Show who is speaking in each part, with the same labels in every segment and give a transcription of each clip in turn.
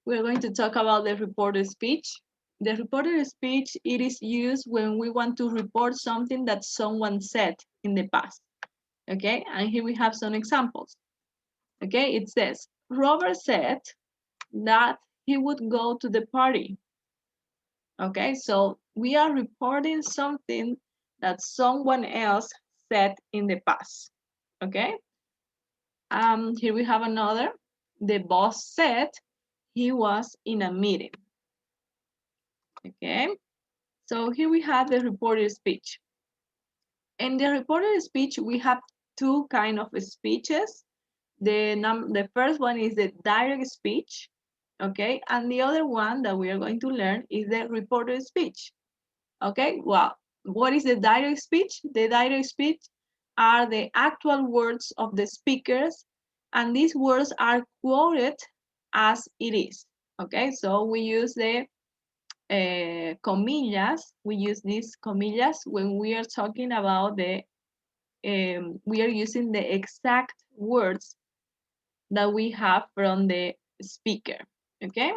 Speaker 1: we're going to talk about the reported speech. The reported speech, it is used when we want to report something that someone said in the past. Okay, and here we have some examples. Okay, it says, Robert said that he would go to the party. Okay, so we are reporting something that someone else said in the past. Okay, here we have another. The boss said he was in a meeting. Okay, so here we have the reported speech. In the reported speech, we have two kind of speeches. The first one is the direct speech, okay, and the other one that we are going to learn is the reported speech. Okay, well, what is the direct speech? The direct speech are the actual words of the speakers, and these words are quoted as it is. Okay, so we use the comillas. We use these comillas when we are talking about we are using the exact words that we have from the speaker. Okay,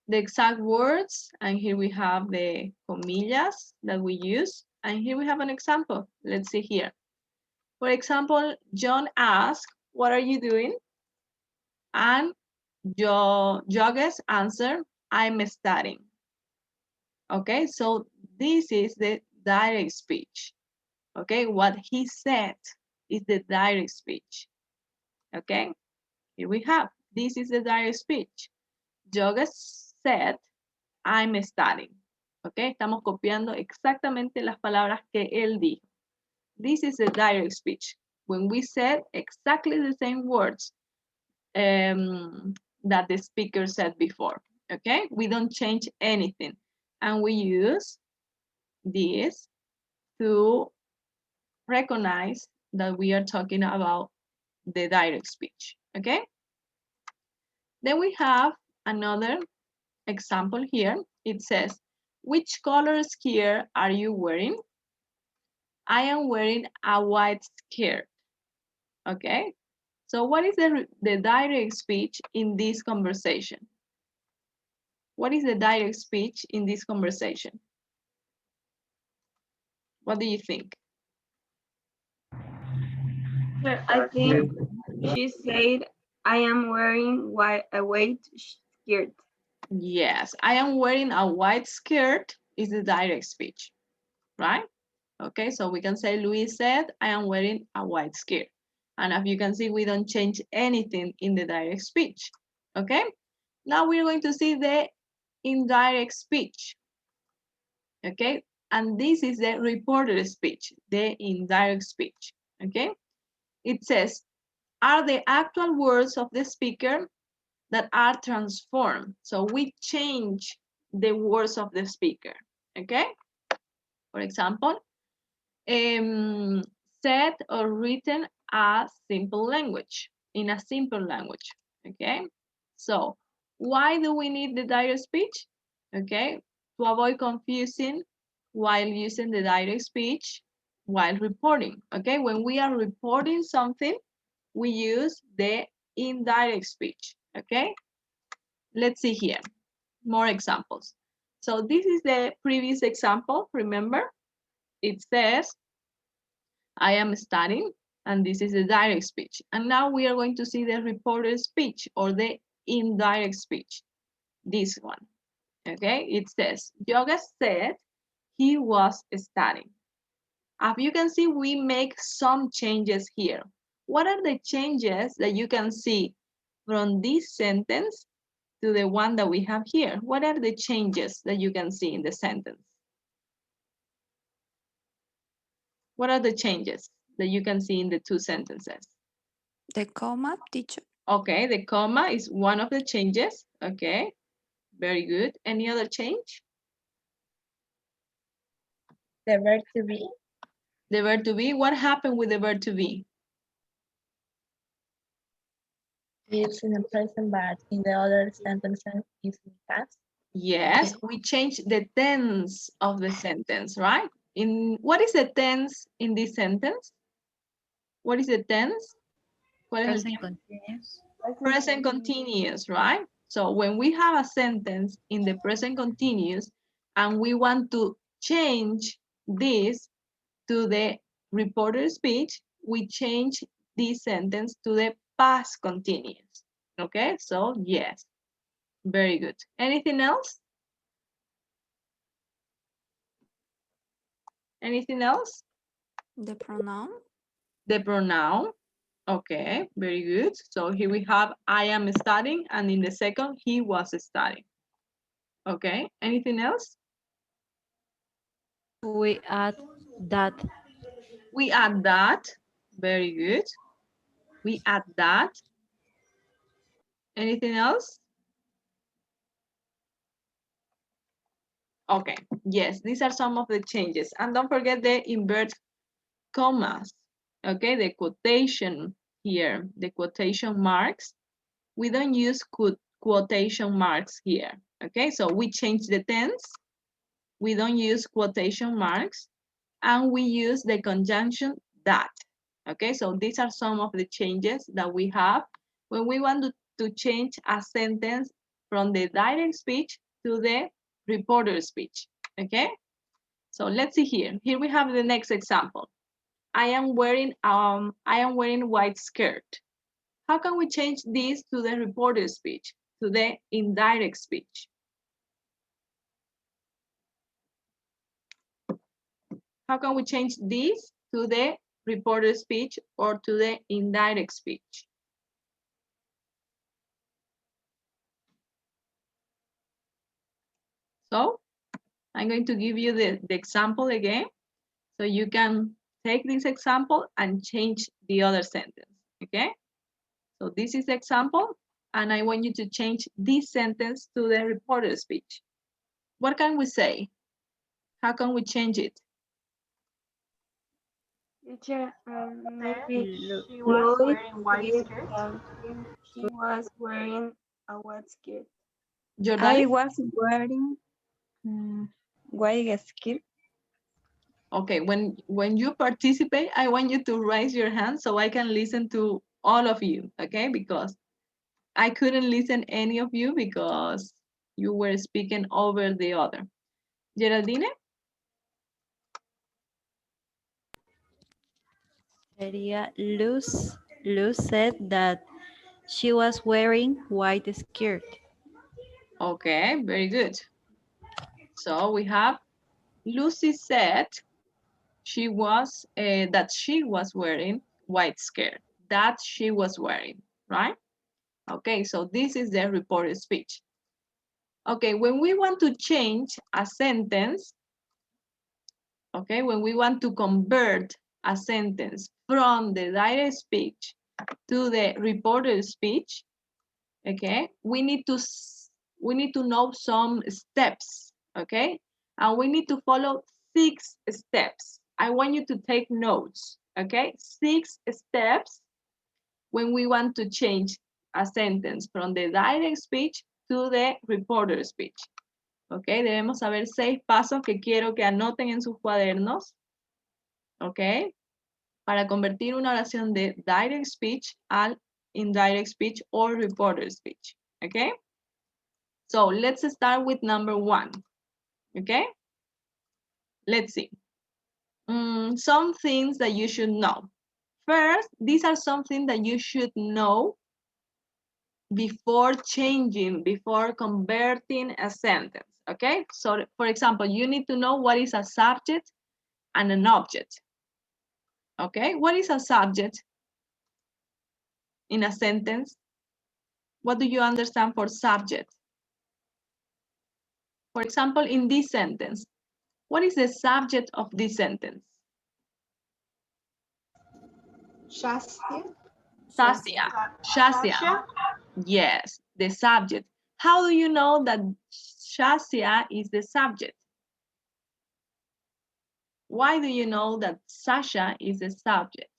Speaker 1: the exact words, and here we have the comillas that we use, and here we have an example. Let's see here. For example, John asked, "What are you doing?" And Joges answered, "I'm studying." Okay, so this is the direct speech. Okay, what he said is the direct speech. Okay, here we have, this is the direct speech. Joges said, I'm studying. Okay, estamos copiando exactamente las palabras que él dijo. This is the direct speech. When we said exactly the same words that the speaker said before. Okay, we don't change anything. And we use this to recognize that we are talking about the direct speech. Okay, then we have another example here. It says, which color skirt are you wearing? I am wearing a white skirt. Okay, so what is the direct speech in this conversation? What is the direct speech in this conversation? What do you think?
Speaker 2: Well, I think she said, I am wearing a white skirt.
Speaker 1: Yes, I am wearing a white skirt is the direct speech, right? Okay, so we can say Luis said, I am wearing a white skirt. And as you can see, we don't change anything in the direct speech. Okay, now we're going to see the indirect speech. Okay, and this is the reported speech, the indirect speech. Okay, it says, are the actual words of the speaker that are transformed. So we change the words of the speaker. Okay, for example, said or written a simple language, in a simple language, okay? So why do we need the direct speech? Okay, to avoid confusing while using the direct speech while reporting, okay? When we are reporting something, we use the indirect speech, okay? Let's see here, more examples. So this is the previous example, remember? It says, I am studying, and this is the direct speech. And now we are going to see the reported speech or the indirect speech, this one, okay? It says, Yoga said he was studying. As you can see, we make some changes here. What are the changes that you can see from this sentence to the one that we have here? What are the changes that you can see in the sentence? What are the changes that you can see in the two sentences?
Speaker 3: The comma, teacher.
Speaker 1: Okay, the comma is one of the changes. Okay, very good. Any other change?
Speaker 2: The verb to be.
Speaker 1: The verb to be, what happened with the verb to be?
Speaker 2: It's in the present, but in the other sentences, it's in past.
Speaker 1: Yes, we changed the tense of the sentence, right? What is the tense in this sentence? What is the tense? ¿Cuál es el
Speaker 3: Present
Speaker 1: tiempo?
Speaker 3: continuous.
Speaker 1: Present continuous, right? So when we have a sentence in the present continuous and we want to change this to the reported speech, we change this sentence to the past continuous. Okay, so yes, very good. Anything else? Anything else?
Speaker 3: The pronoun.
Speaker 1: The pronoun. Okay, very good. So here we have I am studying, and in the second, he was studying. Okay, anything else?
Speaker 4: We add that.
Speaker 1: We add that. Very good. We add that. Anything else? Okay, yes, these are some of the changes. And don't forget the invert commas. Okay, the quotation here, the quotation marks. We don't use quotation marks here. Okay, so we change the tense. We don't use quotation marks. And we use the conjunction that. Okay, so these are some of the changes that we have when we want to change a sentence from the direct speech to the reporter speech. Okay, so let's see here. Here we have the next example. I am wearing white skirt. How can we change this to the reporter speech, to the indirect speech? How can we change this to the reported speech or to the indirect speech? So I'm going to give you the example again. So you can take this example and change the other sentence, okay? So this is the example, and I want you to change this sentence to the reported speech. What can we say? How can we change it?
Speaker 2: Teacher, maybe
Speaker 5: She was
Speaker 2: Lloyd
Speaker 5: wearing white
Speaker 2: said
Speaker 5: skirt.
Speaker 2: that she was wearing a white skirt.
Speaker 1: Jordani?
Speaker 6: was wearing white skirt.
Speaker 1: Okay, when you participate, I want you to raise your hand so I can listen to all of you, okay? Because I couldn't listen any of you because you were speaking over the other. Geraldine?
Speaker 4: Sería Luz said that she was wearing white skirt.
Speaker 1: Okay, very good. So we have Lucy said that she was wearing white skirt. That she was wearing, right? Okay, so this is the reported speech. Okay, when we want to change a sentence, okay, when we want to convert a sentence from the direct speech to the reported speech, okay, we need to know some steps, okay, and we need to follow 6 steps. I want you to take notes, okay, 6 steps when we want to change a sentence from the direct speech to the reported speech. Ok, debemos saber 6 pasos que quiero que anoten en sus cuadernos. Ok, para convertir una oración de direct speech al indirect speech or reported speech. Ok, so let's start with number 1. Ok, let's see. Some things that you should know. First, these are something that you should know before changing, before converting a sentence, okay? So, for example, you need to know what is a subject and an object, okay? What is a subject in a sentence? What do you understand for subject? For example, in this sentence, what is the subject of this sentence?
Speaker 5: Shasia.
Speaker 1: Shasia. Shasia.
Speaker 5: Shasia.
Speaker 1: Yes, the subject. How do you know that Shasia is the subject? Why do you know that Sasha is the subject?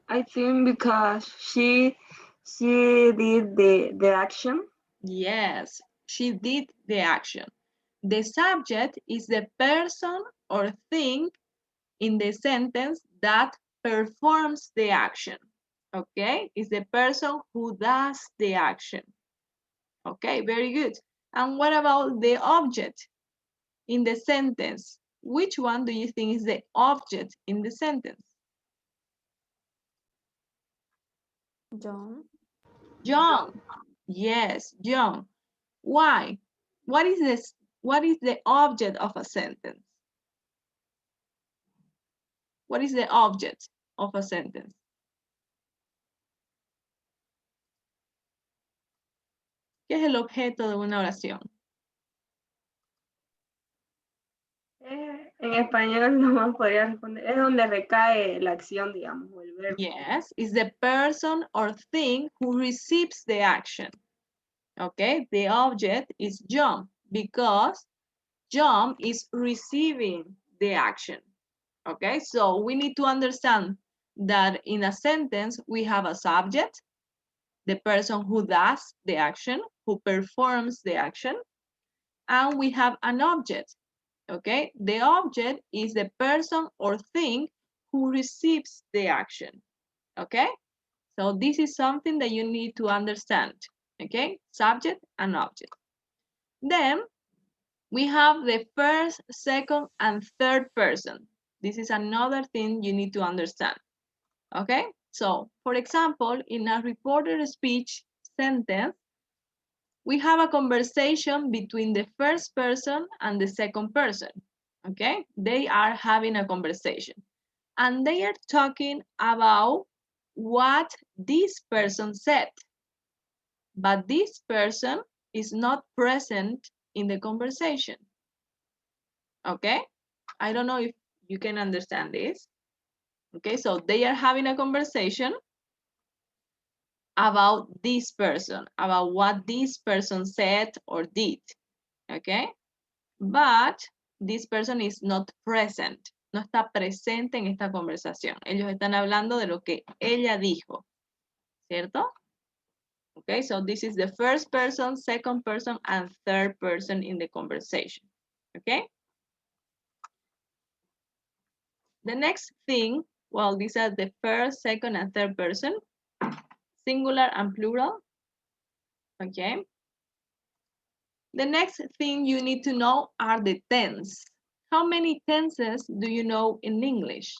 Speaker 2: I think because she did the action.
Speaker 1: Yes, she did the action. The subject is the person or thing in the sentence that performs the action. Okay, is the person who does the action. Okay, very good. And what about the object in the sentence? Which one do you think is the object in the sentence?
Speaker 6: John.
Speaker 1: John. Yes, John. Why? What is this? What is the object of a sentence? What is the object of a sentence? ¿Qué es el objeto de una oración?
Speaker 2: En español no me podría responder. Es donde recae la acción, digamos, o el verbo.
Speaker 1: Yes, is the person or thing who receives the action. Okay, the object is John because John is receiving the action. Okay, so we need to understand that in a sentence we have a subject, the person who does the action, who performs the action, and we have an object. Okay, the object is the person or thing who receives the action. Okay, so this is something that you need to understand. Okay, subject and object. Then we have the first, second, and third person. This is another thing you need to understand. Okay, so for example, in a reported speech sentence, we have a conversation between the first person and the second person. Okay, they are having a conversation and they are talking about what this person said. But this person is not present in the conversation. Okay, I don't know if you can understand this. Okay, so they are having a conversation about this person, about what this person said or did. Okay, but this person is not present. No está presente en esta conversación. Ellos están hablando de lo que ella dijo, ¿cierto? Okay, so this is the first person, second person, and third person in the conversation. Okay? The next thing, well, these are the first, second, and third person, singular and plural. Okay? The next thing you need to know are the tense. How many tenses do you know in English?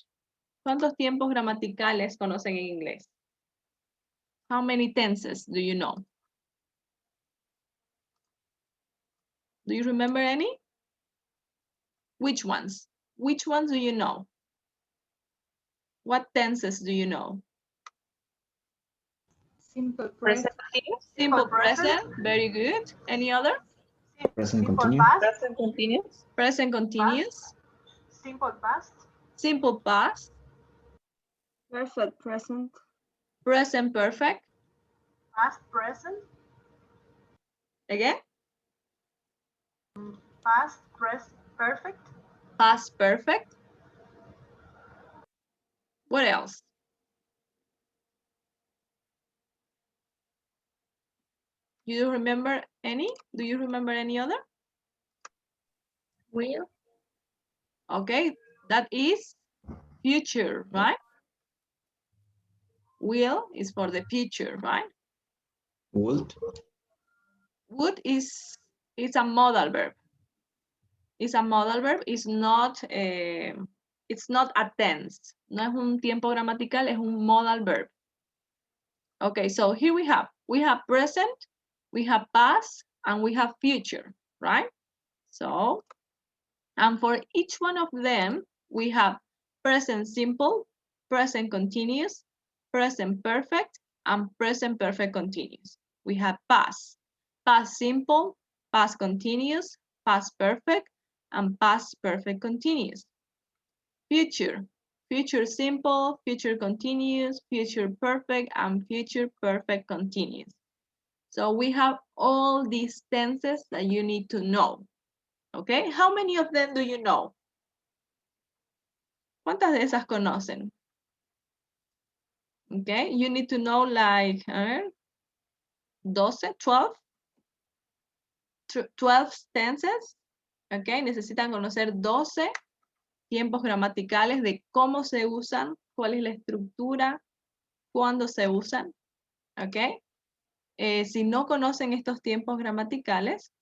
Speaker 1: ¿Cuántos tiempos gramaticales conocen en inglés? How many tenses do you know? Do you remember any? Which ones? Which ones do you know? What tenses do you know?
Speaker 5: Simple
Speaker 1: Present
Speaker 5: present.
Speaker 1: continuous. Simple present. Very good. Any other?
Speaker 7: Present
Speaker 5: Simple
Speaker 7: continuous.
Speaker 5: past.
Speaker 1: Present continuous. Present continuous.
Speaker 5: Simple past.
Speaker 1: Simple past.
Speaker 2: Perfect present.
Speaker 1: Present perfect.
Speaker 5: Past present.
Speaker 1: Again.
Speaker 5: Past perfect.
Speaker 1: Past perfect. What else? You remember any? Do you remember any other?
Speaker 6: Will.
Speaker 1: Okay, that is future, right? Will is for the future, right?
Speaker 7: Would.
Speaker 1: Would is a modal verb. It's a modal verb. It's not a tense. No es un tiempo gramatical, es un modal verb. Okay, so here we have present, we have past, and we have future, right? So, and for each one of them, we have present simple, present continuous, present perfect, and present perfect continuous. We have past simple, past continuous, past perfect, and past perfect continuous. Future simple, future continuous, future perfect, and future perfect continuous. So we have all these tenses that you need to know. Okay, how many of them do you know? ¿Cuántas de esas conocen? Okay, you need to know like 12 tenses. Okay, necesitan conocer 12 tiempos gramaticales de cómo se usan cuál es la estructura, cuándo se usan, ¿ok? Si no conocen estos tiempos gramaticales,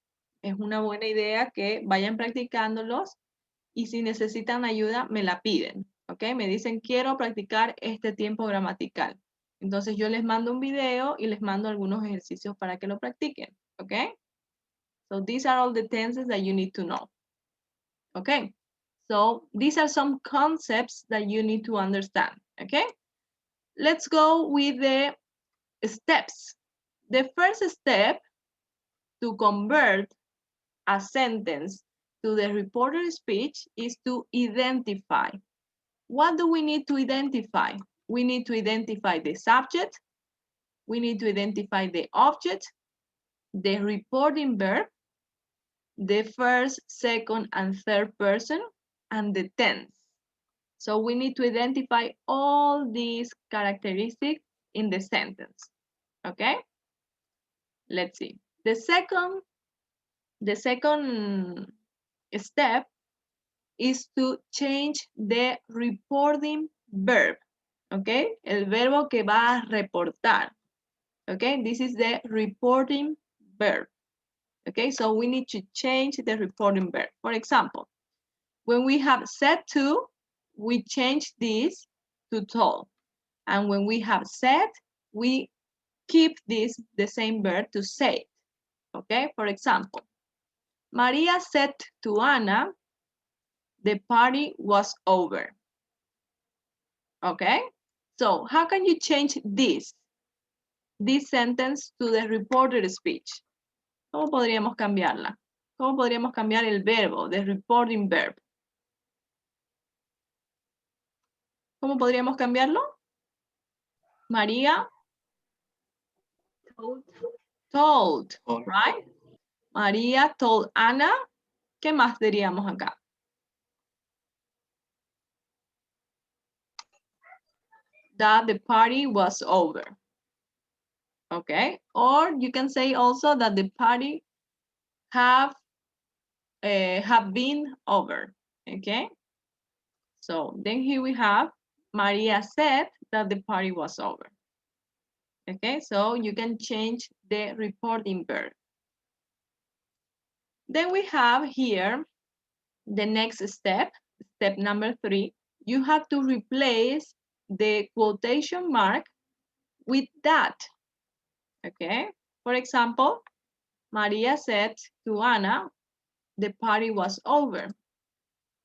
Speaker 1: es una buena idea que vayan practicándolos y si necesitan ayuda, me la piden, ¿ok? Me dicen, quiero practicar este tiempo gramatical. Entonces yo les mando un video y les mando algunos ejercicios para que lo practiquen, ¿ok? So these are all the tenses that you need to know, ¿ok? So these are some concepts that you need to understand, ¿ok? Let's go with the steps. The first step to convert a sentence to the reported speech is to identify. What do we need to identify? We need to identify the subject, we need to identify the object, the reporting verb, the first, second, and third person, and the tense. So we need to identify all these characteristics in the sentence, okay? Let's see. The second step is to change the reporting verb, okay? El verbo que va a reportar, okay? This is the reporting verb, okay? So we need to change the reporting verb. For example, when we have said to, we change this to told. And when we have said, we keep this, the same verb to say, okay? For example, Maria said to Anna, the party was over. Okay? So how can you change this sentence to the reported speech? ¿Cómo podríamos cambiarla? ¿Cómo podríamos cambiar el verbo, the reporting verb? ¿Cómo podríamos cambiarlo? María told, right? María told Anna. ¿Qué más diríamos acá? That the party was over. Okay? Or you can say also that the party have been over. Okay? So then here we have Maria said that the party was over. Okay, so you can change the reporting verb. Then we have here the next step, step number 3. You have to replace the quotation mark with that. Okay, for example, Maria said to Anna, the party was over.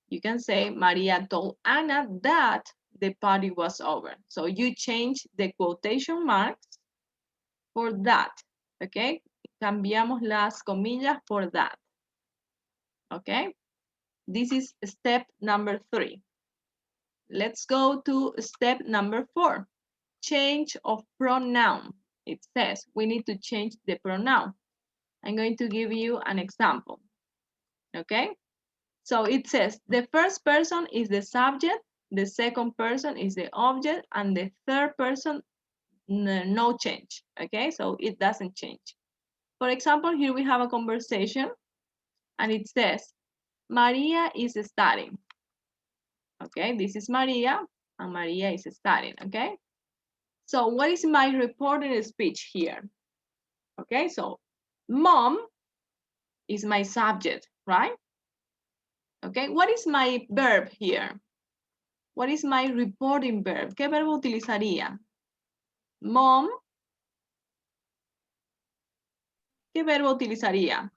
Speaker 1: You can say Maria told Anna that the party was over. So you change the quotation marks for that, okay? Cambiamos las comillas por that, okay? This is step number 3. Let's go to step number 4. Change of pronoun. It says we need to change the pronoun. I'm going to give you an example, okay? So it says the first person is the subject, the second person is the object, and the third person, no change, okay? So it doesn't change. For example, here we have a conversation, and it says, Maria is studying. Okay, this is Maria, and Maria is studying, okay? So what is my reported speech here? Okay, so mom is my subject, right? Okay, what is my verb here? What is my reporting verb? ¿Qué verbo utilizaría? Mom. ¿Qué verbo utilizaría?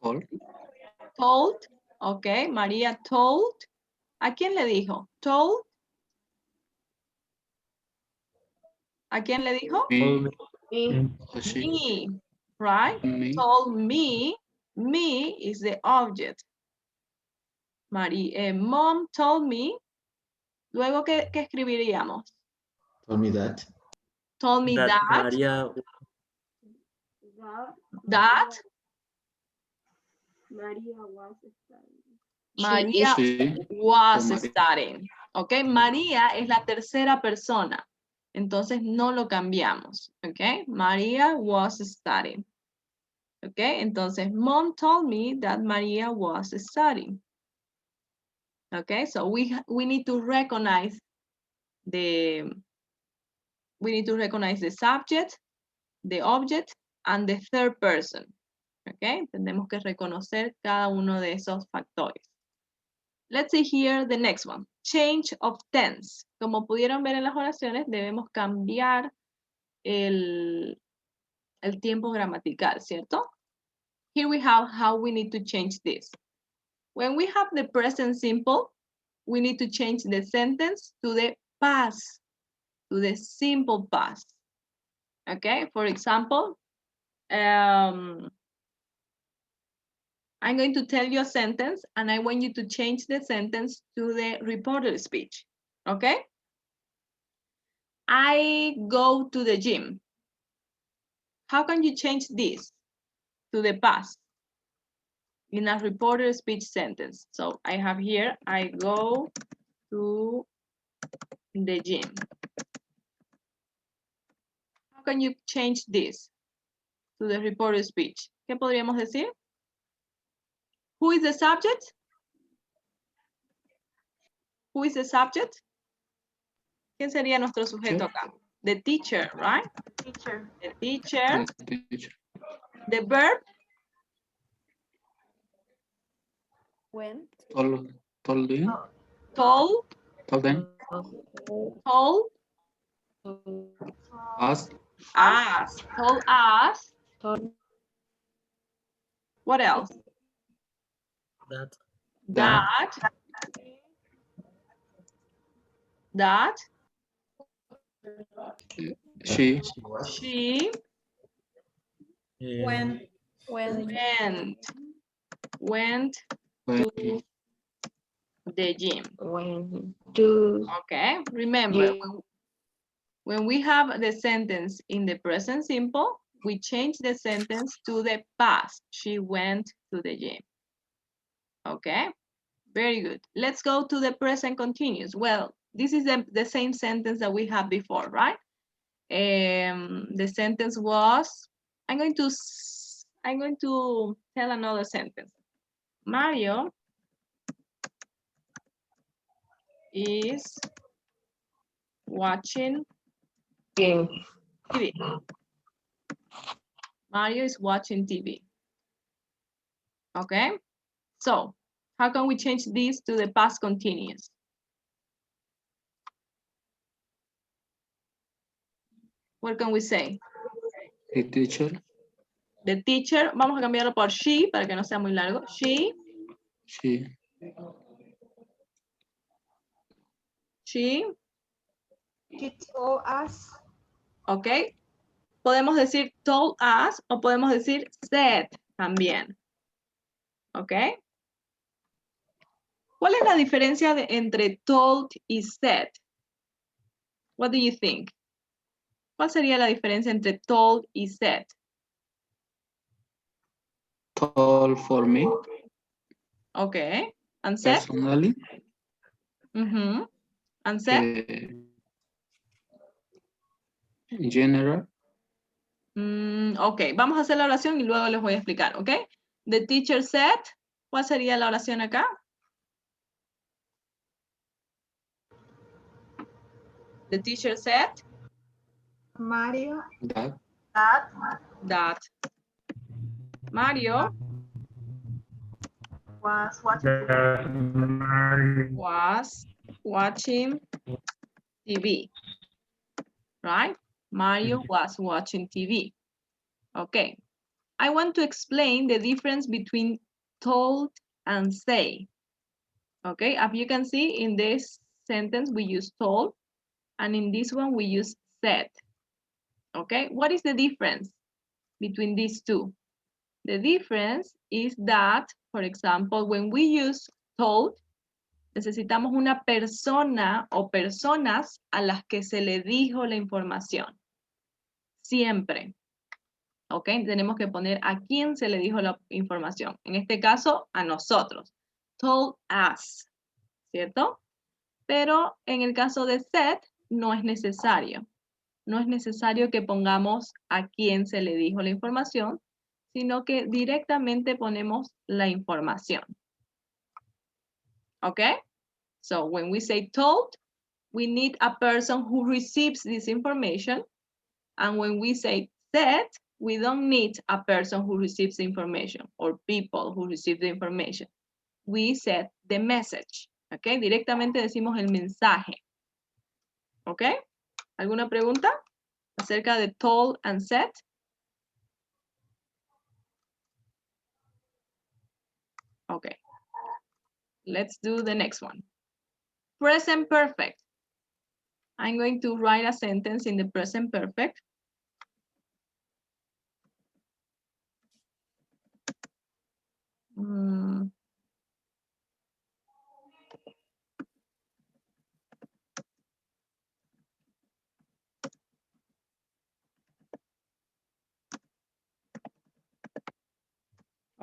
Speaker 7: Told.
Speaker 1: Told. Ok, María told. ¿A quién le dijo? Told. ¿A quién le dijo? Me, right?
Speaker 7: Me.
Speaker 1: Told me. Me is the object. Mom told me. Luego, ¿qué escribiríamos?
Speaker 7: Told me that.
Speaker 1: Told me that.
Speaker 8: María
Speaker 1: That.
Speaker 2: María was studying.
Speaker 1: María
Speaker 7: Sí.
Speaker 1: was
Speaker 7: María.
Speaker 1: studying. Ok, María es la tercera persona. Entonces no lo cambiamos. Ok, María was studying. Ok, entonces mom told me that María was studying. Okay, so we need to recognize the subject, the object, and the third person. Okay, tenemos que reconocer cada uno de esos factores. Let's see here the next one. Change of tense. Como pudieron ver en las oraciones, debemos cambiar el tiempo gramatical, ¿cierto? Here we have how we need to change this. When we have the present simple, we need to change the sentence to the past, to the simple past. Okay, for example, I'm going to tell you a sentence and I want you to change the sentence to the reported speech. Okay? I go to the gym. How can you change this to the past in a reported speech sentence? So I have here, I go to the gym. How can you change this to the reported speech? ¿Qué podríamos decir? Who is the subject? Who is the subject? ¿Quién sería nuestro sujeto acá? The teacher, right?
Speaker 5: Teacher.
Speaker 1: The teacher.
Speaker 7: The teacher.
Speaker 1: The verb,
Speaker 6: Went.
Speaker 7: Told them.
Speaker 1: told,
Speaker 7: Told them.
Speaker 1: told,
Speaker 7: Asked.
Speaker 1: us, told us. What else?
Speaker 8: That.
Speaker 1: That,
Speaker 7: She.
Speaker 1: she
Speaker 6: Went.
Speaker 1: went
Speaker 7: When.
Speaker 1: to the gym.
Speaker 2: When to
Speaker 1: Okay, remember, when we have the sentence in the present simple, we change the sentence to the past. She went to the gym. Okay, very good. Let's go to the present continuous. Well, this is the same sentence that we had before, right? The sentence was, I'm going to tell another sentence. Mario is watching
Speaker 2: game.
Speaker 1: TV. Mario is watching TV. Okay, so how can we change this to the past continuous? What can we say?
Speaker 7: The teacher.
Speaker 1: The teacher, vamos a cambiarlo por she para que no sea muy largo. She
Speaker 7: She.
Speaker 5: She told us.
Speaker 1: ok. Podemos decir told us o podemos decir said también. Ok. ¿Cuál es la diferencia entre told y said? What do you think? ¿Cuál sería la diferencia entre told y said?
Speaker 7: Told for me.
Speaker 1: Okay. And said?
Speaker 7: Personally.
Speaker 1: And said?
Speaker 7: In general.
Speaker 1: Ok, vamos a hacer la oración y luego les voy a explicar, ¿ok? The teacher said, ¿cuál sería la oración acá? The teacher said
Speaker 5: Mario.
Speaker 7: That.
Speaker 5: That
Speaker 1: Mario
Speaker 5: was watching.
Speaker 1: was watching TV, right? Mario was watching TV. Okay, I want to explain the difference between told and say. Okay, as you can see in this sentence, we use told, and in this one, we use said. Okay, what is the difference between these two? The difference is that, for example, when we use told, necesitamos una persona o personas a las que se le dijo la información. Siempre. ¿Ok? Tenemos que poner a quién se le dijo la información. En este caso, a nosotros. Told us. ¿Cierto? Pero en el caso de said, no es necesario. No es necesario que pongamos a quién se le dijo la información, sino que directamente ponemos la información. ¿Ok? So when we say told, we need a person who receives this information. And when we say said, we don't need a person who receives the information or people who receive the information. We said the message. ¿Ok? Directamente decimos el mensaje. ¿Ok? ¿Alguna pregunta acerca de told and said? Okay. Let's do the next one. Present perfect. I'm going to write a sentence in the present perfect.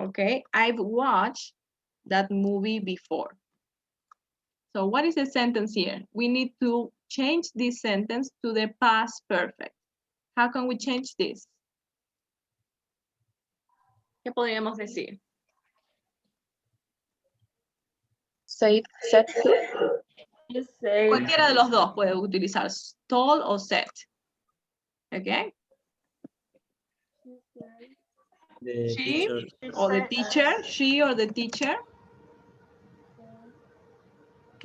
Speaker 1: Okay, I've watched that movie before. So what is the sentence here? We need to change this sentence to the past perfect. How can we change this? ¿Qué podríamos decir?
Speaker 2: Said to. You said
Speaker 1: Cualquiera de los dos puede utilizar told o said. Okay?
Speaker 8: The
Speaker 1: She
Speaker 8: teacher.
Speaker 1: or the teacher, she or the teacher.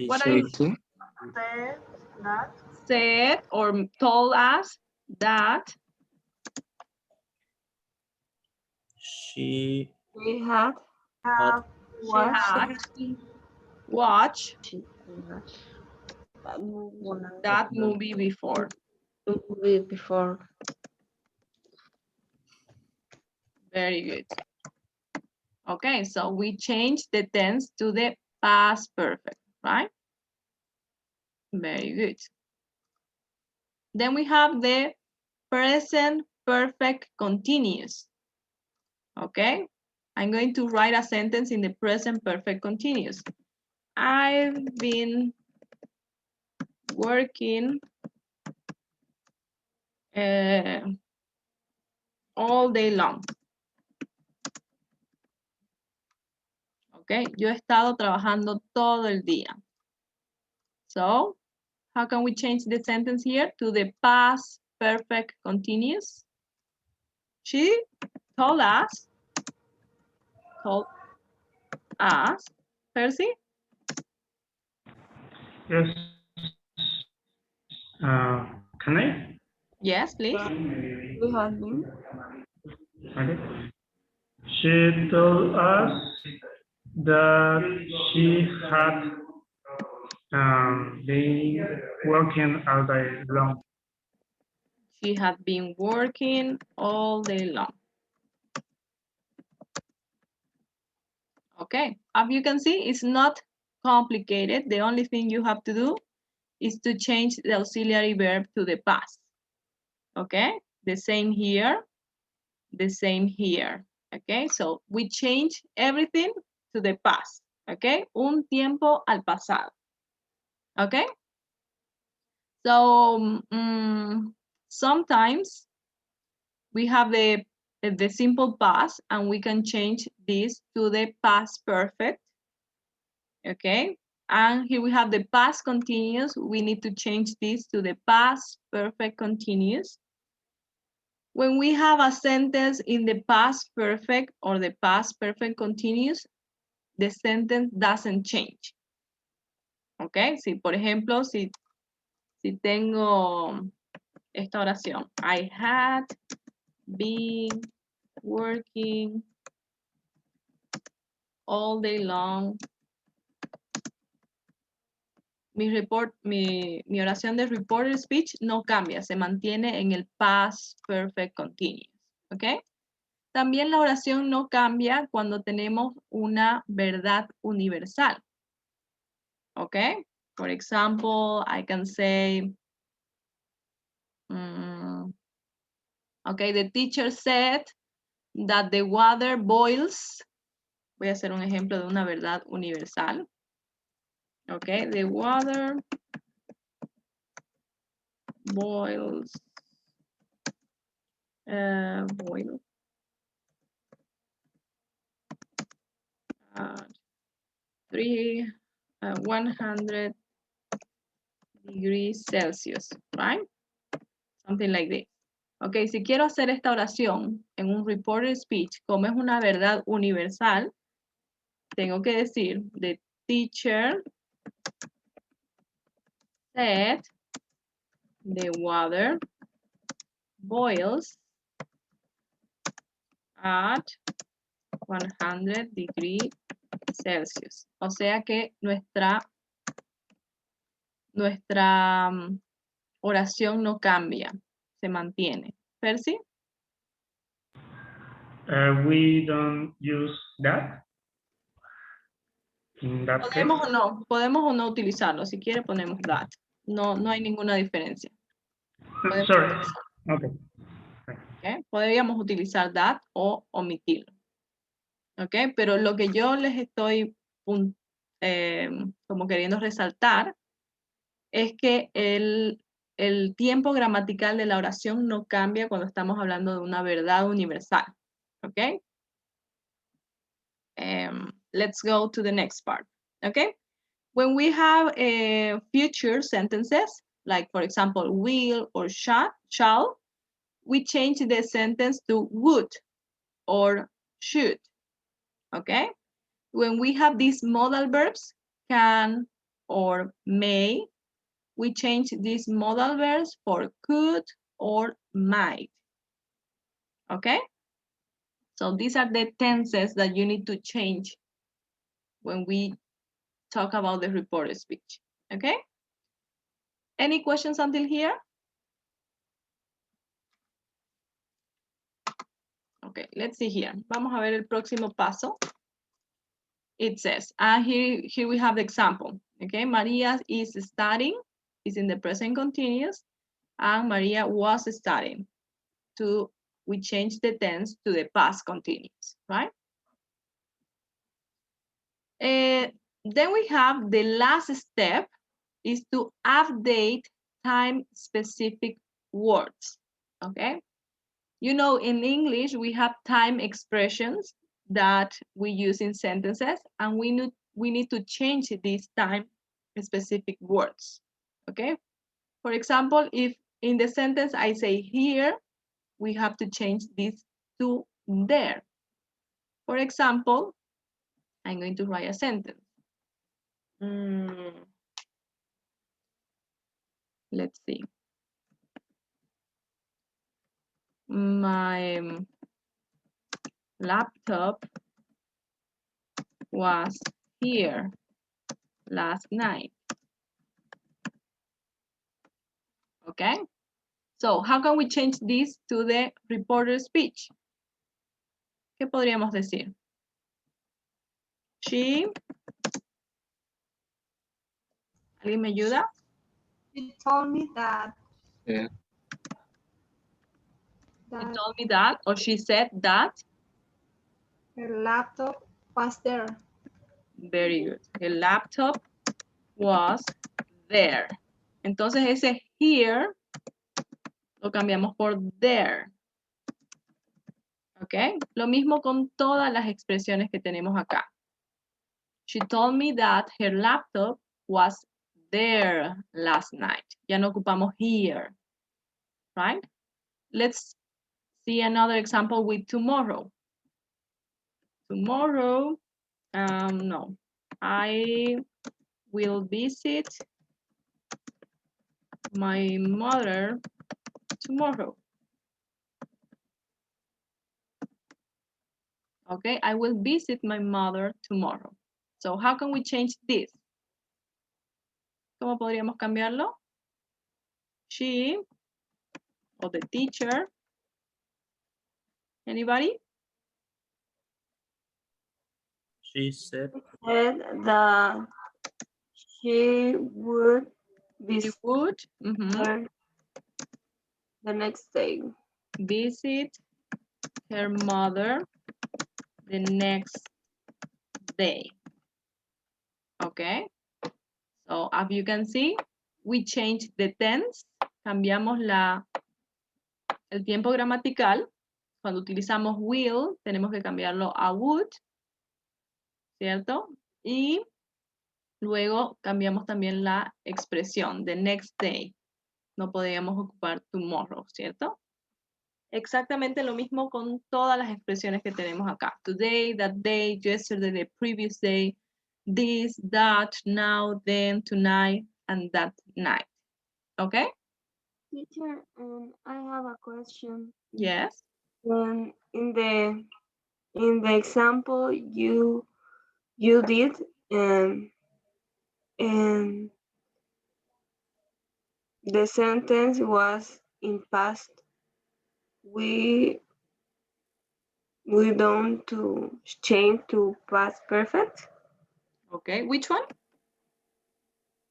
Speaker 1: What are
Speaker 7: Say
Speaker 1: you
Speaker 7: to.
Speaker 5: Said that
Speaker 1: said or told us that
Speaker 8: She
Speaker 2: we had
Speaker 5: have
Speaker 1: she
Speaker 2: watched
Speaker 1: had watched that
Speaker 2: that
Speaker 1: movie before.
Speaker 2: movie before.
Speaker 1: Very good. Okay, so we change the tense to the past perfect, right? Very good. Then we have the present perfect continuous. Okay, I'm going to write a sentence in the present perfect continuous. I've been working all day long. Okay, yo he estado trabajando todo el día. So, how can we change the sentence here to the past perfect continuous? She told us, Percy?
Speaker 9: Yes. Can I?
Speaker 1: Yes, please.
Speaker 2: We had been.
Speaker 9: Okay. She told us that she had been working all day long.
Speaker 1: She had been working all day long. Okay, as you can see, it's not complicated. The only thing you have to do is to change the auxiliary verb to the past. Okay, the same here, the same here. Okay, so we change everything to the past. Okay, un tiempo al pasado. Okay, so sometimes we have the simple past and we can change this to the past perfect. Okay, and here we have the past continuous. We need to change this to the past perfect continuous. When we have a sentence in the past perfect or the past perfect continuous, the sentence doesn't change. Okay, si por ejemplo, si tengo esta oración, I had been working all day long. Mi oración de reported speech no cambia, se mantiene en el past perfect continuous. ¿Ok? También la oración no cambia cuando tenemos una verdad universal. ¿Ok? For example, I can say, okay, the teacher said that the water boils. Voy a hacer un ejemplo de una verdad universal. Okay, the water boils. Boil. 3 100 degrees Celsius, right? Something like this. Ok, si quiero hacer esta oración en un reported speech, como es una verdad universal, tengo que decir, the teacher said the water boils at 100 degrees Celsius. O sea que nuestra oración no cambia, se mantiene. ¿Percy?
Speaker 9: We don't use that. In that case.
Speaker 1: Podemos o no utilizarlo. Si quiere ponemos that. No hay ninguna diferencia. Podemos
Speaker 9: Sorry.
Speaker 1: utilizarlo.
Speaker 9: Okay.
Speaker 1: ¿Ok? Podríamos utilizar that o omitirlo. ¿Ok? Pero lo que yo les estoy como queriendo resaltar es que el tiempo gramatical de la oración no cambia cuando estamos hablando de una verdad universal. ¿Ok? Let's go to the next part. ¿Ok? When we have future sentences, like for example, will or shall, we change the sentence to would or should. Okay? When we have these modal verbs, can or may, we change these modal verbs for could or might. Okay? So these are the tenses that you need to change when we talk about the reported speech. Okay? Any questions until here? Okay, let's see here. Vamos a ver el próximo paso. It says, here we have the example. Okay, Maria is studying, is in the present continuous, and Maria was studying. We change the tense to the past continuous, right? Then we have the last step is to update time-specific words, okay? You know, in English, we have time expressions that we use in sentences, and we need to change these time-specific words, okay? For example, if in the sentence I say here, we have to change this to there. For example, I'm going to write a sentence. Let's see. My laptop was here last night. Okay? So, how can we change this to the reported speech? ¿Qué podríamos decir? She. ¿Alguien me ayuda?
Speaker 2: She told me that.
Speaker 7: Yeah.
Speaker 1: She told me that, or she said that.
Speaker 2: Her laptop was there.
Speaker 1: Very good. The laptop was there. Entonces ese here lo cambiamos por there. ¿Ok? Lo mismo con todas las expresiones que tenemos acá. She told me that her laptop was there last night. Ya no ocupamos here. Right? Let's see another example with tomorrow. Tomorrow, no. I will visit my mother tomorrow. Okay, I will visit my mother tomorrow. So how can we change this? ¿Cómo podríamos cambiarlo? She or the teacher. Anybody?
Speaker 8: She said
Speaker 2: That she would
Speaker 1: She would
Speaker 2: visit the next day.
Speaker 1: visit her mother the next day. Okay. So as you can see, we change the tense. Cambiamos el tiempo gramatical. Cuando utilizamos will, tenemos que cambiarlo a would, ¿cierto? Y Luego cambiamos también la expresión, the next day. No podíamos ocupar tomorrow, ¿cierto? Exactamente lo mismo con todas las expresiones que tenemos acá. Today, that day, yesterday, the previous day, this, that, now, then, tonight, and that night. Okay?
Speaker 2: Teacher, I have a question.
Speaker 1: Yes.
Speaker 2: In the example you did, and the sentence was in past. We don't to change to past perfect.
Speaker 1: Okay, which one?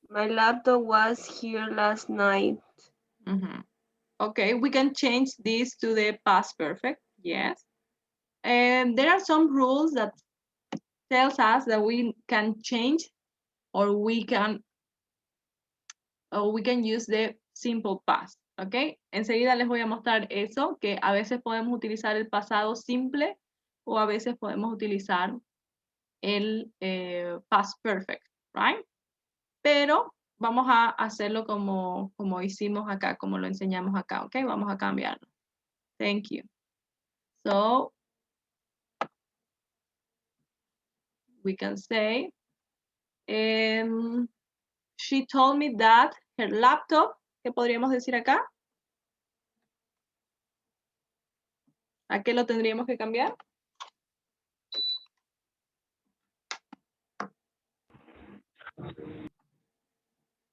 Speaker 2: My laptop was here last night.
Speaker 1: Mhm. Okay, we can change this to the past perfect. Yes. And there are some rules that tells us that we can change or we can use the simple past. Okay. Enseguida les voy a mostrar eso, que a veces podemos utilizar el pasado simple o a veces podemos utilizar el past perfect, right? Pero vamos a hacerlo como hicimos acá, como lo enseñamos acá, ¿ok? Vamos a cambiarlo. Thank you. So, we can say, she told me that her laptop, ¿qué podríamos decir acá? ¿A qué lo tendríamos que cambiar?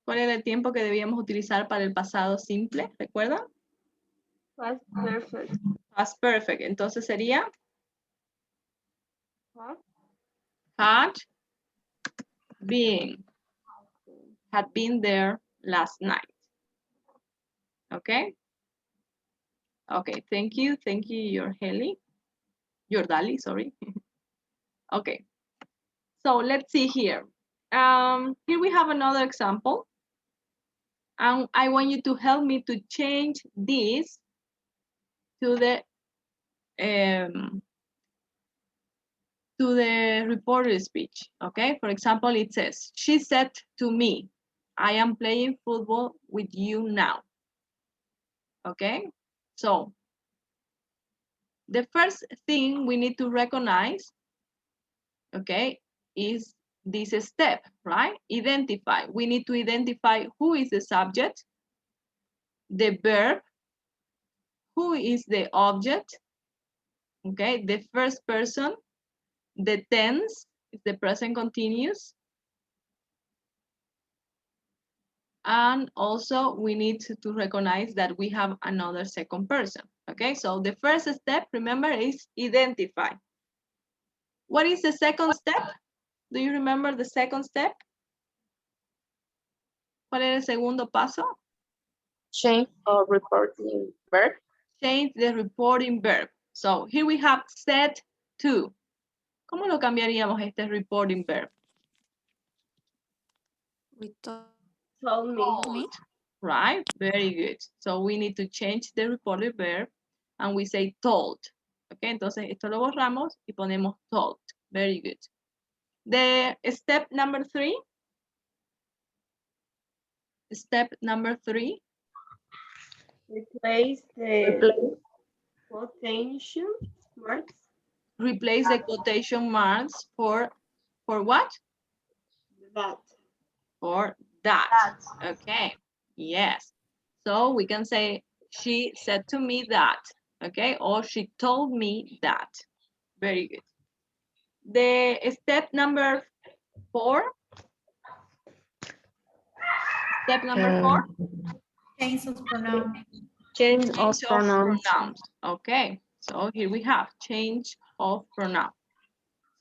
Speaker 1: ¿Cuál era el tiempo que debíamos utilizar para el pasado simple? ¿Recuerdan?
Speaker 2: Past perfect.
Speaker 1: Past perfect. Entonces sería
Speaker 2: Huh?
Speaker 1: had been there last night. Okay? Okay, thank you. Thank you, your Dali, sorry. Okay. So let's see here. Here we have another example. And I want you to help me to change this to the reported speech. Okay, for example, it says, she said to me, I am playing football with you now. Okay, so the first thing we need to recognize, okay, is this step, right? Identify. We need to identify who is the subject, the verb, who is the object, okay, the first person, the tense, if the present continuous, and also we need to recognize that we have another second person, okay? So the first step, remember, is identify. What is the second step? Do you remember the second step? ¿Cuál era el segundo paso?
Speaker 5: Change or reporting verb.
Speaker 1: Change the reporting verb. So here we have said to. ¿Cómo lo cambiaríamos este reporting verb?
Speaker 3: We told
Speaker 2: Told me.
Speaker 3: me.
Speaker 1: Right, very good. So we need to change the reported verb and we say told. Okay, entonces esto lo borramos y ponemos told. Very good. The step number 3. Step number 3.
Speaker 2: Replace the quotation marks.
Speaker 1: Replace the quotation marks for what?
Speaker 2: That.
Speaker 1: For that. Okay, yes. So we can say, she said to me that. Okay, or she told me that. Very good. The step number 4. Step number 4.
Speaker 10: Change of pronoun.
Speaker 5: Change of
Speaker 1: Change of
Speaker 5: pronouns.
Speaker 1: pronouns. Okay, so here we have change of pronoun.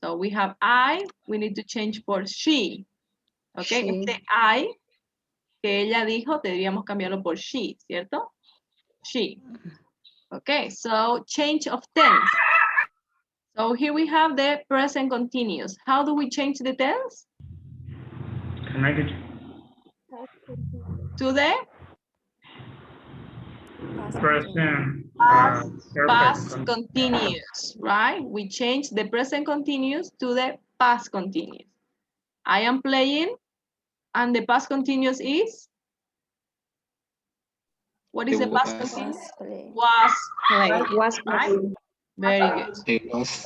Speaker 1: So we have I, we need to change for she. Okay,
Speaker 5: She.
Speaker 1: este I que ella dijo, deberíamos cambiarlo por she, ¿cierto? She. Okay, so change of tense. So here we have the present continuous. How do we change the tense?
Speaker 9: Can I get
Speaker 1: To the
Speaker 9: present?
Speaker 1: past
Speaker 9: Perfect.
Speaker 1: continuous, right? We change the present continuous to the past continuous. I am playing And the past continuous is? What is
Speaker 7: It
Speaker 1: the past
Speaker 7: was.
Speaker 1: continuous?
Speaker 6: Was playing.
Speaker 1: Was playing,
Speaker 5: Was
Speaker 1: right?
Speaker 5: playing.
Speaker 1: Very good.
Speaker 7: It was.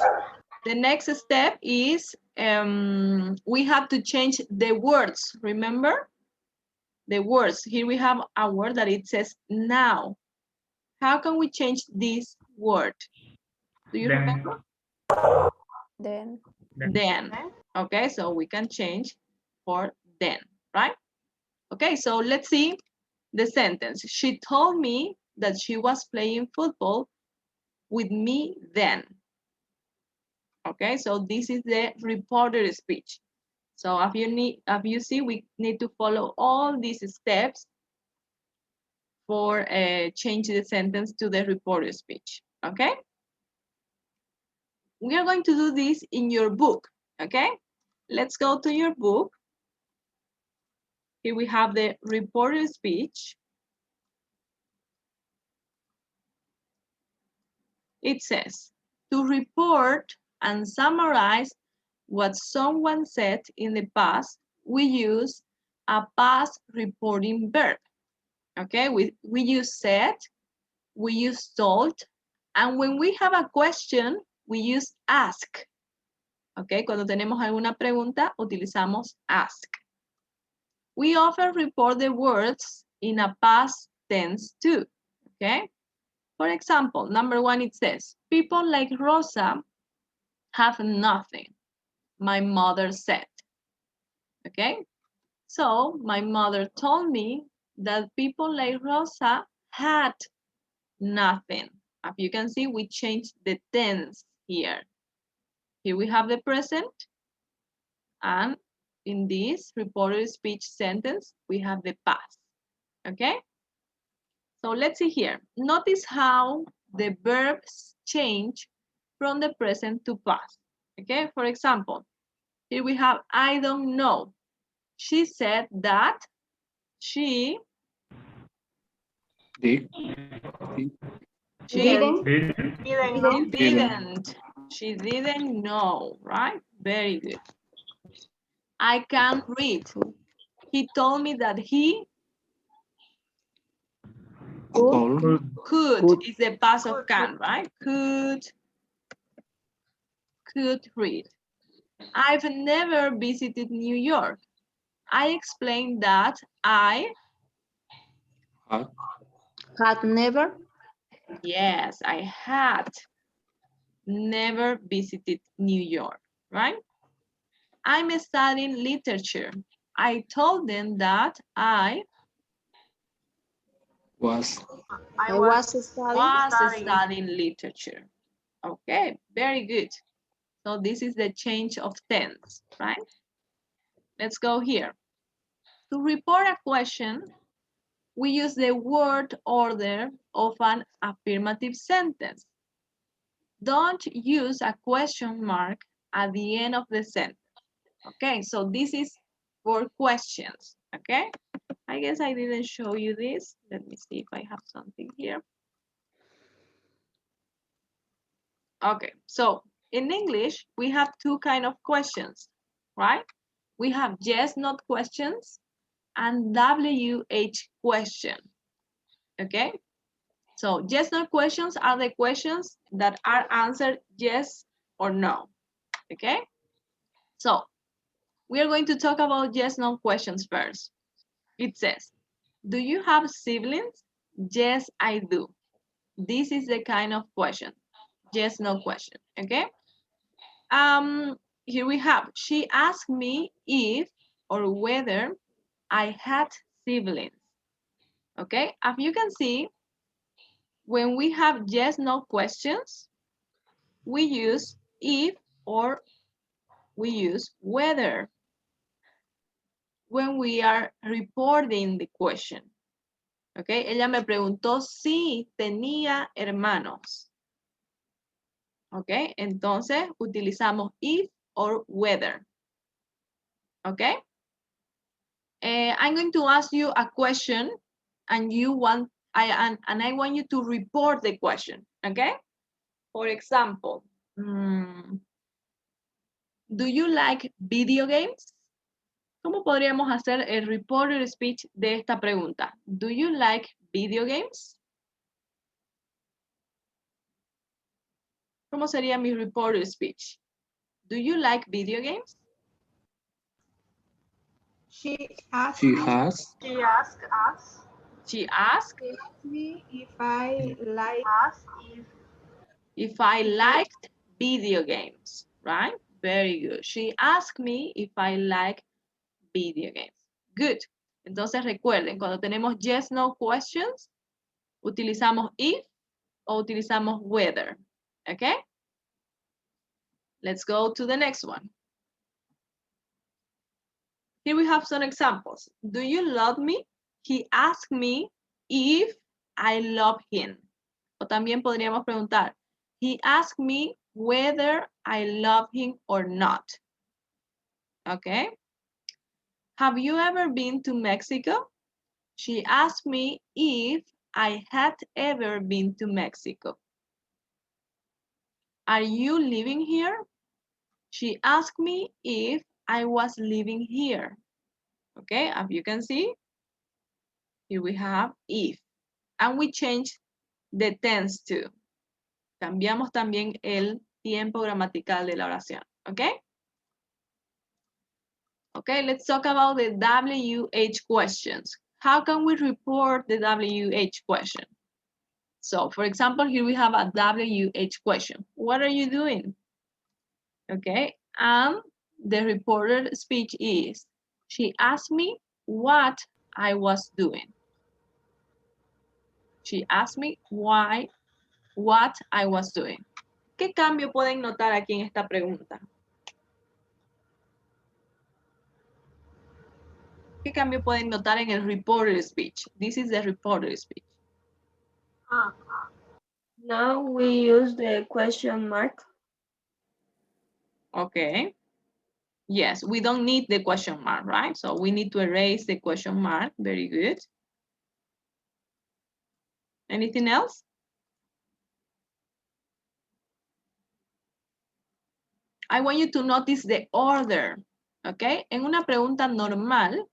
Speaker 1: The next step is we have to change the words, remember? The words. Here we have a word that it says now. How can we change this word? Do you
Speaker 9: Then.
Speaker 1: remember?
Speaker 6: Then.
Speaker 1: Then. Okay, so we can change for then, right? Okay, so let's see the sentence. She told me that she was playing football with me then. Okay, so this is the reported speech. So if you see, we need to follow all these steps for change the sentence to the reported speech. Okay? We are going to do this in your book. Okay? Let's go to your book. Here we have the reported speech. It says, to report and summarize what someone said in the past, we use a past reporting verb. Okay, we use said, we use told, and when we have a question, we use ask. Okay, cuando tenemos alguna pregunta, utilizamos ask. We often report the words in a past tense too. Okay, for example, number 1, it says, people like Rosa have nothing, my mother said. Okay, so my mother told me that people like Rosa had nothing. As you can see, we changed the tense here. Here we have the present, and in this reported speech sentence, we have the past. Okay? So let's see here. Notice how the verbs change from the present to past. Okay? For example, here we have I don't know. She said that she
Speaker 7: Did.
Speaker 5: Didn't.
Speaker 9: Didn't.
Speaker 1: She didn't know, right? Very good. I can't read. He told me that he
Speaker 7: Call.
Speaker 1: could is the past of can, right? Could read. I've never visited New York. I explained that I,
Speaker 7: Had.
Speaker 5: Had never.
Speaker 1: yes, I had never visited New York, right? I'm studying literature. I told them that I
Speaker 7: Was.
Speaker 5: I was
Speaker 1: studying literature. Okay, very good. So this is the change of tense, right? Let's go here. To report a question, we use the word order of an affirmative sentence. Don't use a question mark at the end of the sentence. Okay, so this is for questions, okay? I guess I didn't show you this. Let me see if I have something here. Okay, so in English, we have two kind of questions, right? We have yes, not questions and WH question, okay? So yes, no questions are the questions that are answered yes or no, okay? So we are going to talk about yes, no questions first. It says, do you have siblings? Yes, I do. This is the kind of question, yes, no question, okay? Here we have, she asked me if or whether I had siblings, okay? As you can see, when we have yes, no questions, we use if or we use whether when we are reporting the question. Okay, ella me preguntó si tenía hermanos. Ok, entonces utilizamos if or whether. Okay, I'm going to ask you a question and I want you to report the question. Okay, for example, do you like video games? ¿Cómo podríamos hacer el reported speech de esta pregunta? Do you like video games? ¿Cómo sería mi reported speech? Do you like video games?
Speaker 10: She asked
Speaker 7: She
Speaker 10: me,
Speaker 7: has.
Speaker 1: She asked
Speaker 10: me if I like
Speaker 1: if I liked video games, right? Very good. She asked me if I like video games. Good. Entonces recuerden, cuando tenemos yes, no questions, utilizamos if o utilizamos whether. Okay? Let's go to the next one. Here we have some examples. Do you love me? He asked me if I love him. O también podríamos preguntar, he asked me whether I love him or not. Okay? Have you ever been to Mexico? She asked me if I had ever been to Mexico. Are you living here? She asked me if I was living here. Okay, as you can see, here we have if. And we change the tense too. Cambiamos también el tiempo gramatical de la oración. Okay? Okay, let's talk about the WH questions. How can we report the WH question? So, for example, here we have a WH question. What are you doing? Okay, and the reported speech is, she asked me what I was doing. She asked me what I was doing. ¿Qué cambio pueden notar aquí en esta pregunta? ¿Qué cambio pueden notar en el reported speech? This is the reported speech.
Speaker 2: Now we use the question mark.
Speaker 1: Okay. Yes, we don't need the question mark, right? So we need to erase the question mark. Very good. Anything else? I want you to notice the order, okay? En una pregunta normal,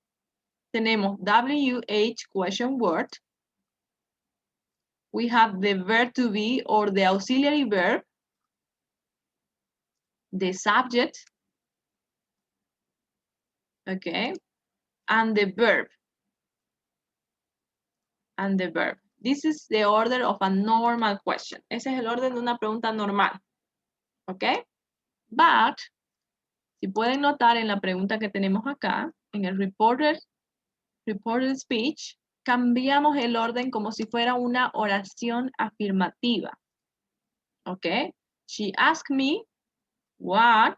Speaker 1: tenemos WH question word. We have the verb to be or the auxiliary verb, the subject, okay? And the verb. And the verb. This is the order of a normal question. Ese es el orden de una pregunta normal, okay? But, si pueden notar en la pregunta que tenemos acá, en el reported speech, cambiamos el orden como si fuera una oración afirmativa. ¿Ok? She asked me what.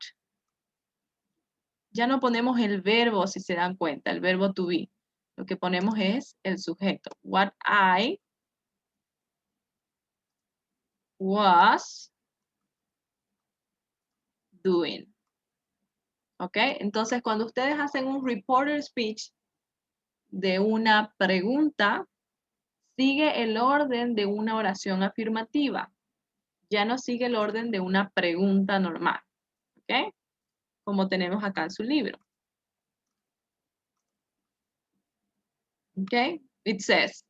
Speaker 1: Ya no ponemos el verbo, si se dan cuenta, el verbo to be. Lo que ponemos es el sujeto. What I was doing. ¿Ok? Entonces, cuando ustedes hacen un reported speech de una pregunta, sigue el orden de una oración afirmativa. Ya no sigue el orden de una pregunta normal. ¿Ok? Como tenemos acá en su libro. ¿Ok? It says,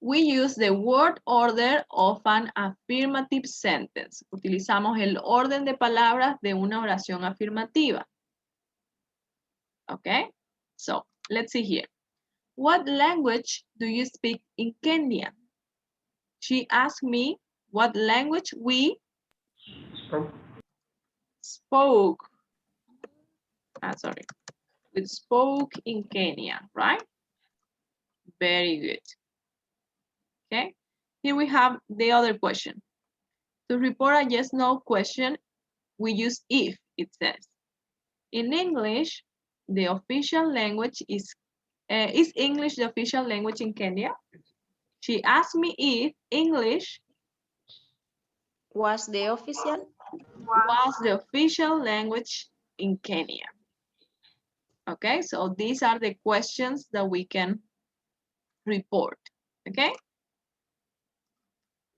Speaker 1: we use the word order of an affirmative sentence. Utilizamos el orden de palabras de una oración afirmativa. ¿Ok? So, let's see here. What language do you speak in Kenya? She asked me what language we spoke. We spoke in Kenya, right? Very good. Okay. Here we have the other question. To report a yes/no question, we use if, it says. In English, the official language is English the official language in Kenya? She asked me if English
Speaker 5: Was the official?
Speaker 1: was the official language in Kenya. Okay, so these are the questions that we can report. Okay?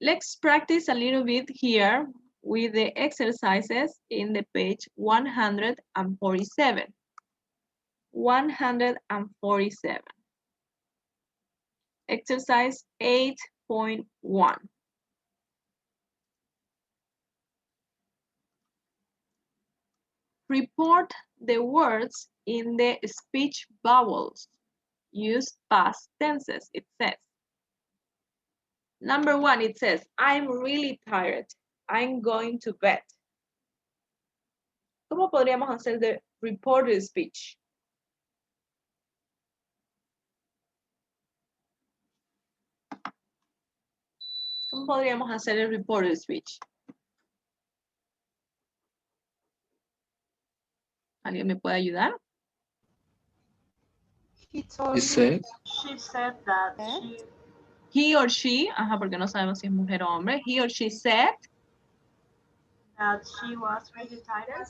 Speaker 1: Let's practice a little bit here with the exercises in the page 147. 147. Exercise 8.1. Report the words in the speech vowels. Use past tenses, it says. Number 1, it says, I'm really tired. I'm going to bed. ¿Cómo podríamos hacer the reported speech? ¿Cómo podríamos hacer el reported speech? ¿Alguien me puede ayudar?
Speaker 10: He told
Speaker 7: He said,
Speaker 10: she said that she
Speaker 1: He or she, ajá, porque no sabemos si es mujer o hombre. He or she said
Speaker 10: was really tired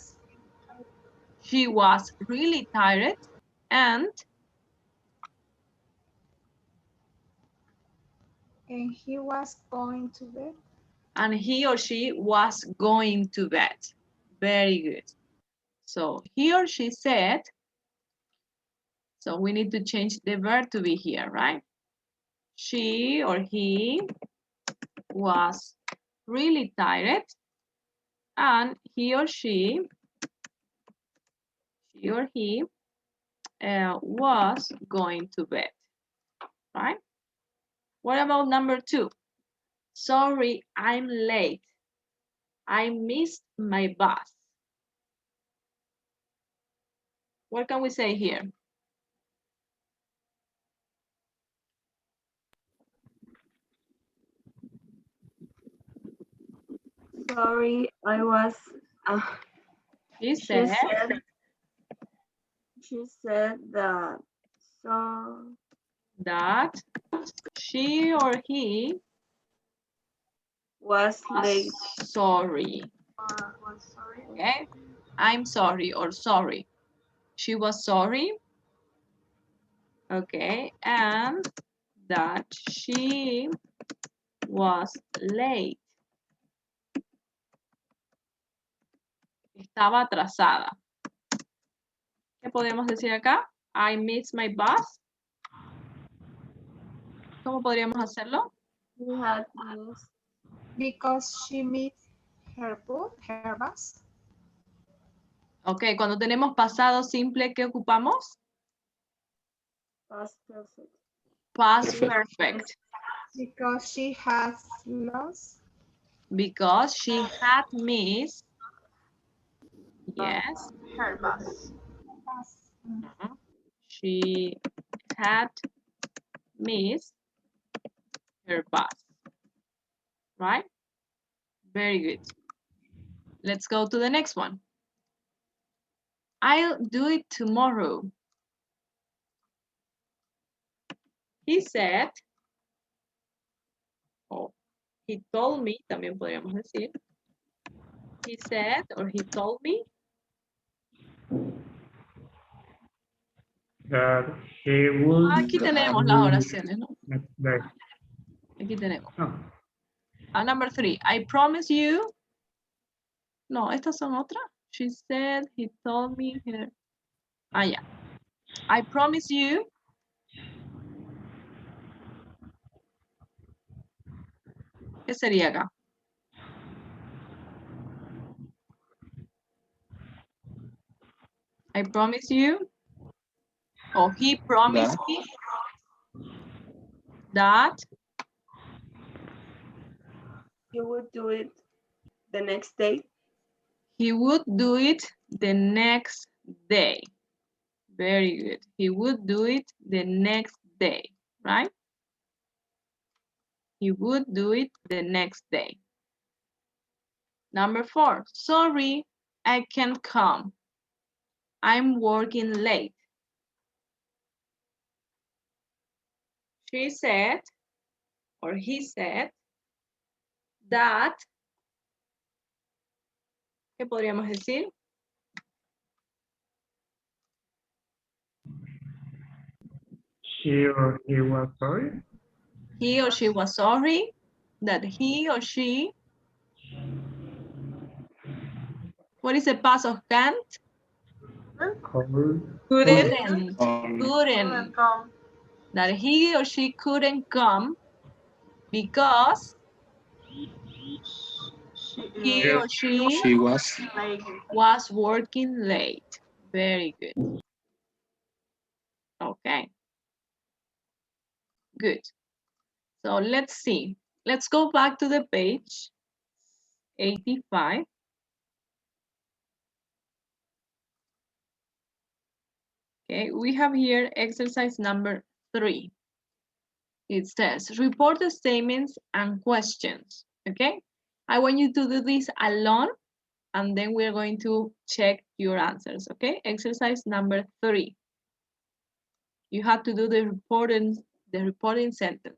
Speaker 1: she was really tired and
Speaker 10: and he was going to bed.
Speaker 1: he or she was going to bed. Very good. So he or she said, so we need to change the verb to be here, right? She or he was really tired and he or he was going to bed, right? What about number 2? Sorry, I'm late. I missed my bus. What can we say here?
Speaker 2: Sorry, I was.
Speaker 1: She
Speaker 2: She
Speaker 1: said,
Speaker 2: said that. So
Speaker 1: that she or he
Speaker 2: was late.
Speaker 1: sorry.
Speaker 10: Was sorry.
Speaker 1: Okay, I'm sorry or sorry. She was sorry. Okay, and that she was late. Estaba atrasada. ¿Qué podemos decir acá? I missed my bus. ¿Cómo podríamos hacerlo?
Speaker 2: She had missed
Speaker 10: Because she missed her bus.
Speaker 1: Ok, cuando tenemos pasado simple, ¿qué ocupamos?
Speaker 2: past perfect.
Speaker 1: Past perfect.
Speaker 10: Because she has lost.
Speaker 1: Because she had missed. Yes.
Speaker 10: Her bus.
Speaker 1: She had missed her bus. Right? Very good. Let's go to the next one. I'll do it tomorrow. He said, oh, he told me, también podríamos decir. He said or he told me
Speaker 9: That he would
Speaker 1: aquí tenemos las oraciones, ¿no?
Speaker 9: next day.
Speaker 1: Aquí tenemos.
Speaker 9: No.
Speaker 1: Number 3, I promise you. No, estas son otras. She said, he told me. Ah, ya. I promise you. ¿Qué sería acá? I promise you. Or he promised me that
Speaker 2: You would do it the next day.
Speaker 1: he would do it the next day. Very good. He would do it the next day, right? He would do it the next day. Number 4, sorry, I can't come. I'm working late. She said, or he said, that, ¿qué podríamos decir?
Speaker 9: She or he was sorry.
Speaker 1: He or she was sorry that he or she What is the past of can't?
Speaker 9: Call.
Speaker 1: Couldn't.
Speaker 7: Or
Speaker 1: Couldn't. That he or she couldn't come because he or she
Speaker 7: she was
Speaker 1: was working late. Very good. Okay. Good. So let's see. Let's go back to the page 85. Okay, we have here exercise number 3. It says, report the statements and questions, okay? I want you to do this alone, and then we're going to check your answers, okay? Exercise number 3. You have to do the reporting sentence.